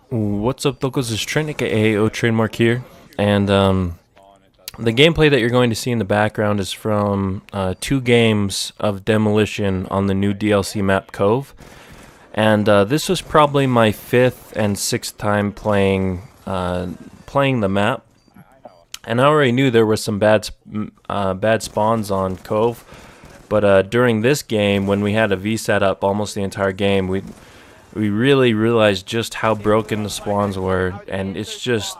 What's up, locals? It's Trent, aka TradeMark here, and the gameplay that you're going to see in the background is from 2 games of demolition on the new DLC map Cove, and this was probably my 5th and 6th time playing the map, and I already knew there were some bad spawns on Cove, but during this game, when we had a VSAT up almost the entire game, we really realized just how broken the spawns were, and it's just,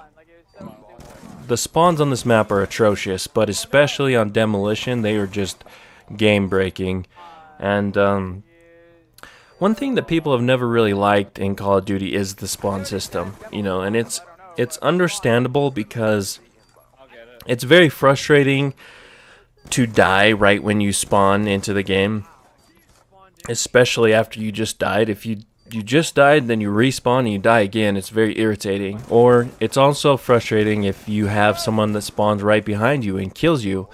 the spawns on this map are atrocious, but especially on demolition, they are just game breaking. And one thing that people have never really liked in Call of Duty is the spawn system, and it's understandable because it's very frustrating to die right when you spawn into the game, especially after you just died. If you just died, then you respawn and you die again, it's very irritating. Or it's also frustrating if you have someone that spawns right behind you and kills you.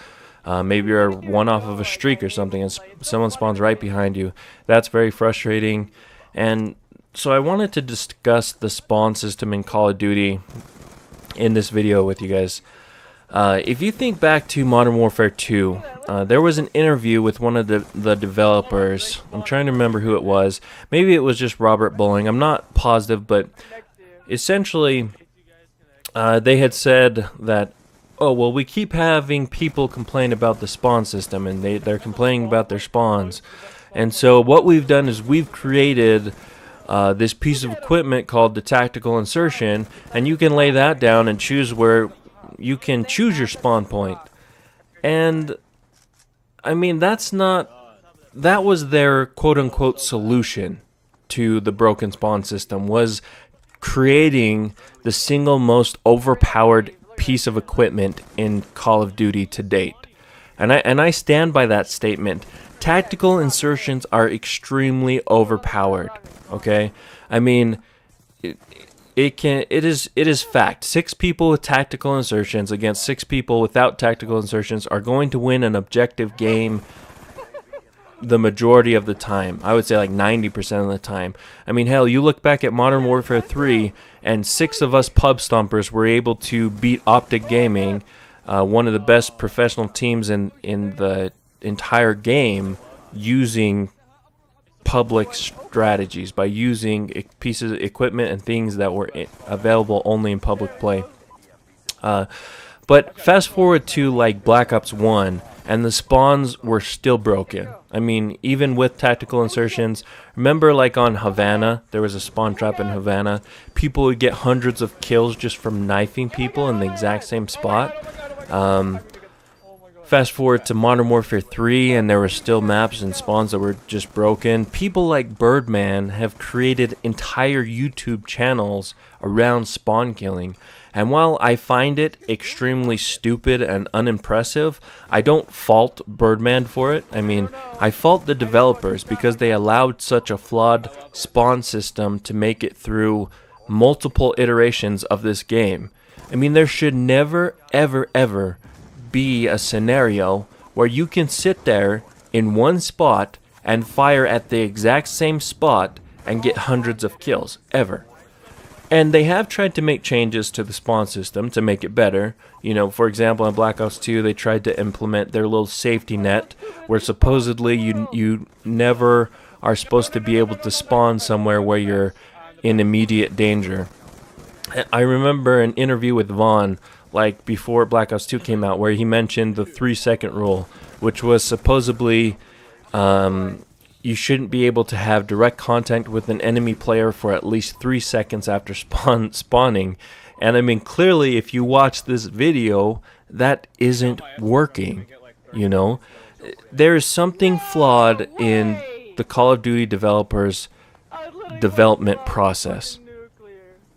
Maybe you're one off of a streak or something and someone spawns right behind you. That's very frustrating. And so I wanted to discuss the spawn system in Call of Duty in this video with you guys. If you think back to Modern Warfare 2, there was an interview with one of the developers. I'm trying to remember who it was. Maybe it was just Robert Bowling. I'm not positive, but essentially they had said that, oh, well, we keep having people complain about the spawn system, and they're complaining about their spawns. And so what we've done is we've created this piece of equipment called the tactical insertion, and you can lay that down and choose where you can choose your spawn point. And I mean, that was their quote-unquote solution to the broken spawn system, was creating the single most overpowered piece of equipment in Call of Duty to date. And I stand by that statement. Tactical insertions are extremely overpowered, okay? I mean, it is fact. 6 people with tactical insertions against 6 people without tactical insertions are going to win an objective game the majority of the time. I would say like 90% of the time. I mean, hell, you look back at Modern Warfare 3, and 6 of us pub stompers were able to beat Optic Gaming, one of the best professional teams in the entire game, using public strategies, by using pieces of equipment and things that were available only in public play. But fast forward to like Black Ops 1, and the spawns were still broken. I mean, even with tactical insertions, remember like on Havana, there was a spawn trap in Havana. People would get hundreds of kills just from knifing people in the exact same spot. Fast forward to Modern Warfare 3, and there were still maps and spawns that were just broken. People like Birdman have created entire YouTube channels around spawn killing. And while I find it extremely stupid and unimpressive, I don't fault Birdman for it. I mean, I fault the developers because they allowed such a flawed spawn system to make it through multiple iterations of this game. I mean, there should never, ever, ever be a scenario where you can sit there in one spot and fire at the exact same spot and get hundreds of kills, ever. And they have tried to make changes to the spawn system to make it better. For example, in Black Ops 2, they tried to implement their little safety net where supposedly you never are supposed to be able to spawn somewhere where you're in immediate danger. I remember an interview with Vaughn, like before Black Ops 2 came out, where he mentioned the 3-second rule, which was supposedly you shouldn't be able to have direct contact with an enemy player for at least 3 seconds after spawning. And I mean, clearly, if you watch this video, that isn't working, There is something flawed in the Call of Duty developers' development process.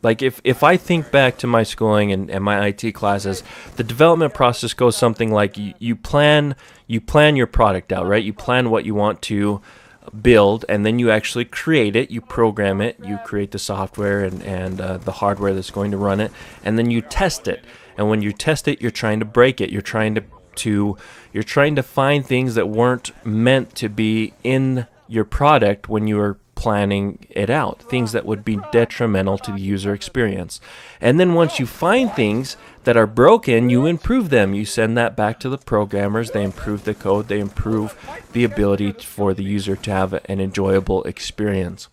Like, if I think back to my schooling and my IT classes, the development process goes something like you plan your product out, right? You plan what you want to build, and then you actually create it, you program it, you create the software and the hardware that's going to run it, and then you test it. And when you test it, you're trying to break it. You're trying to find things that weren't meant to be in your product when you were planning it out, things that would be detrimental to the user experience. And then once you find things that are broken, you improve them. You send that back to the programmers. They improve the code. They improve the ability for the user to have an enjoyable experience.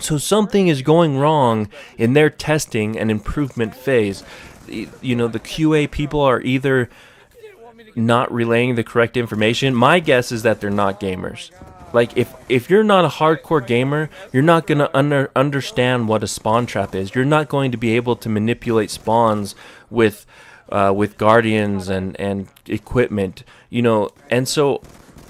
So something is going wrong in their testing and improvement phase. You know, the QA people are either not relaying the correct information. My guess is that they're not gamers. Like, if you're not a hardcore gamer, you're not going to understand what a spawn trap is. You're not going to be able to manipulate spawns with guardians and equipment, you know. And so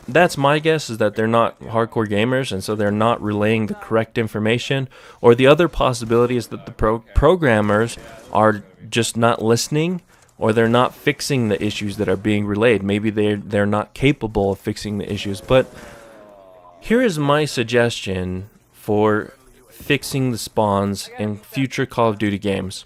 that's my guess, is that they're not hardcore gamers, and so they're not relaying the correct information. Or the other possibility is that the programmers are just not listening, or they're not fixing the issues that are being relayed. Maybe they're not capable of fixing the issues. But here is my suggestion for fixing the spawns in future Call of Duty games.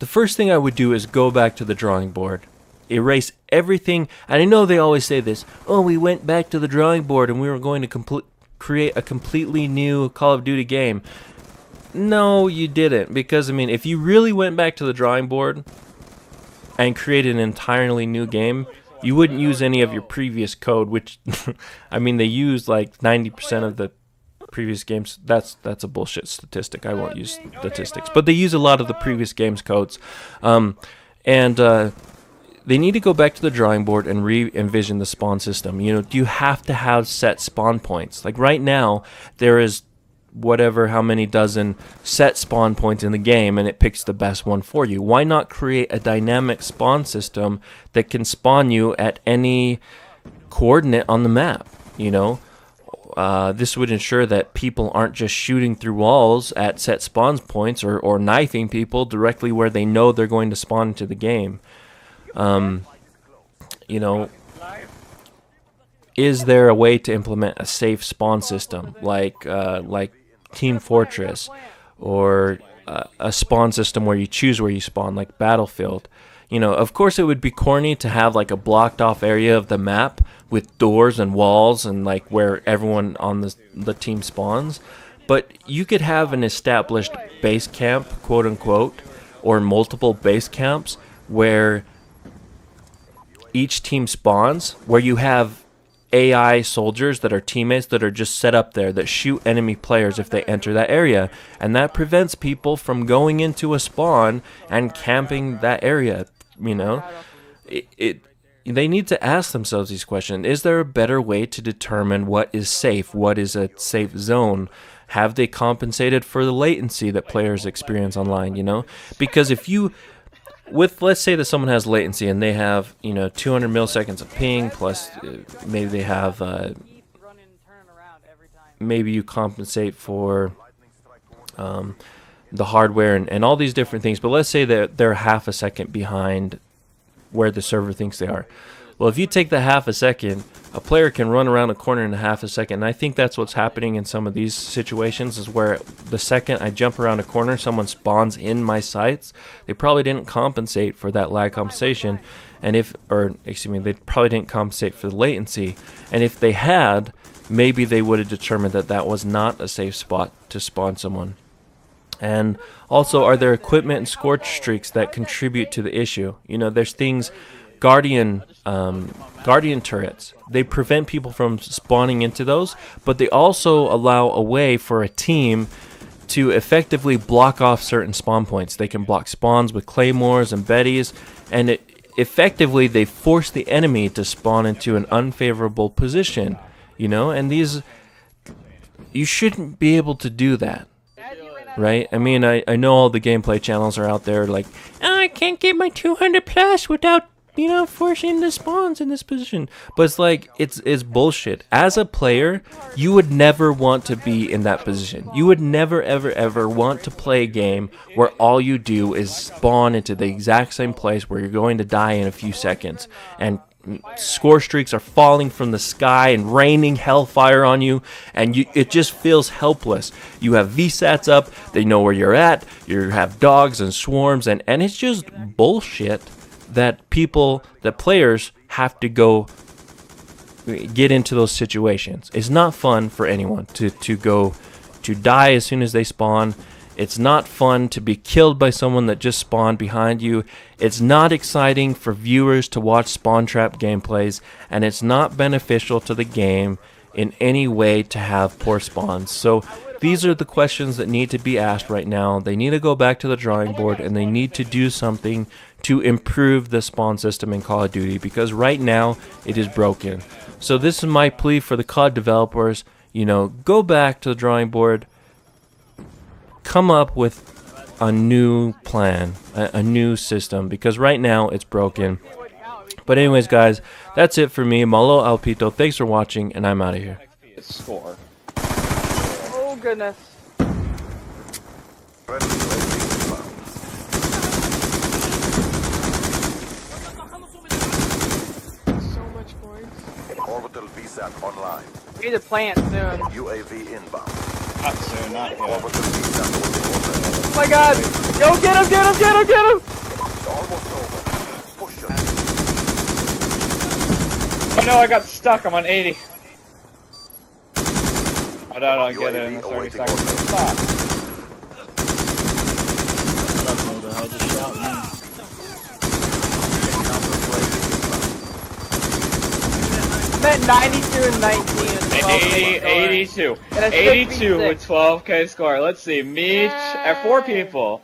The first thing I would do is go back to the drawing board. Erase everything. And I know they always say this, oh, we went back to the drawing board and we were going to create a completely new Call of Duty game. No, you didn't. Because, I mean, if you really went back to the drawing board and created an entirely new game, you wouldn't use any of your previous code, which, I mean, they used like 90% of the previous games. That's a bullshit statistic. I won't use statistics. But they use a lot of the previous games' codes. They need to go back to the drawing board and re-envision the spawn system. You know, do you have to have set spawn points? Like right now, there is how many dozen set spawn points in the game, and it picks the best one for you. Why not create a dynamic spawn system that can spawn you at any coordinate on the map? You know, this would ensure that people aren't just shooting through walls at set spawn points or knifing people directly where they know they're going to spawn into the game. You know, is there a way to implement a safe spawn system like Team Fortress, or a spawn system where you choose where you spawn, like Battlefield? You know, of course it would be corny to have like a blocked off area of the map with doors and walls and like where everyone on the team spawns, but you could have an established base camp, quote unquote, or multiple base camps where each team spawns, where you have AI soldiers that are teammates that are just set up there that shoot enemy players if they enter that area, and that prevents people from going into a spawn and camping that area. You know, they need to ask themselves these questions. Is there a better way to determine what is safe, what is a safe zone? Have they compensated for the latency that players experience online? You know, because if you let's say that someone has latency and they have, you know, 200 milliseconds of ping, plus maybe they have, maybe you compensate for the hardware and all these different things. But let's say that they're half a second behind where the server thinks they are. Well, if you take the half a second, a player can run around a corner in a half a second. And I think that's what's happening in some of these situations, is where the second I jump around a corner, someone spawns in my sights. They probably didn't compensate for that lag compensation. And they probably didn't compensate for the latency. And if they had, maybe they would have determined that that was not a safe spot to spawn someone. And also, are there equipment and scorch streaks that contribute to the issue? You know, there's things... Guardian turrets. They prevent people from spawning into those, but they also allow a way for a team to effectively block off certain spawn points. They can block spawns with claymores and betties, and effectively they force the enemy to spawn into an unfavorable position. You know, and you shouldn't be able to do that. Right? I mean, I know all the gameplay channels are out there like, oh, I can't get my 200 plus without, you know, forcing the spawns in this position. But it's like, it's bullshit. As a player, you would never want to be in that position. You would never, ever, ever want to play a game where all you do is spawn into the exact same place where you're going to die in a few seconds. And score streaks are falling from the sky and raining hellfire on you, and it just feels helpless. You have VSATs up, they know where you're at, you have dogs and swarms, and it's just bullshit that players have to go get into those situations. It's not fun for anyone to die as soon as they spawn. It's not fun to be killed by someone that just spawned behind you. It's not exciting for viewers to watch spawn trap gameplays, and it's not beneficial to the game in any way to have poor spawns. So these are the questions that need to be asked right now. They need to go back to the drawing board, and they need to do something to improve the spawn system in Call of Duty, because right now it is broken. So this is my plea for the COD developers. You know, go back to the drawing board, come up with a new plan, a new system, because right now it's broken. But anyways, guys, that's it for me. Malo Alpito, thanks for watching, and I'm out of here. Score. Oh goodness. So much points. Orbital VSAT online. We need to plant soon. UAV inbound. Not soon, not yet. Orbital VSAT orbital. Oh my god! Yo, get him, get him, get him, get him! Almost over. Push him. Oh no, I got stuck. I'm on 80. Oh no, I don't get it in the 30 seconds. Stop. I'm at 92 and 19 and 12. 82. And it's 82 with 56. 12k score. Let's see. Me, at 4 people.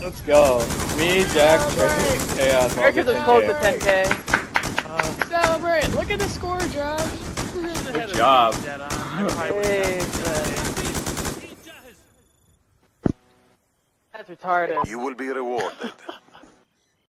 Let's go. Me, Jack, Trey, Chaos. America's as close to 10k. Celebrate! Look at the score, Josh. Good job. Hey, that's retarded. You will be rewarded.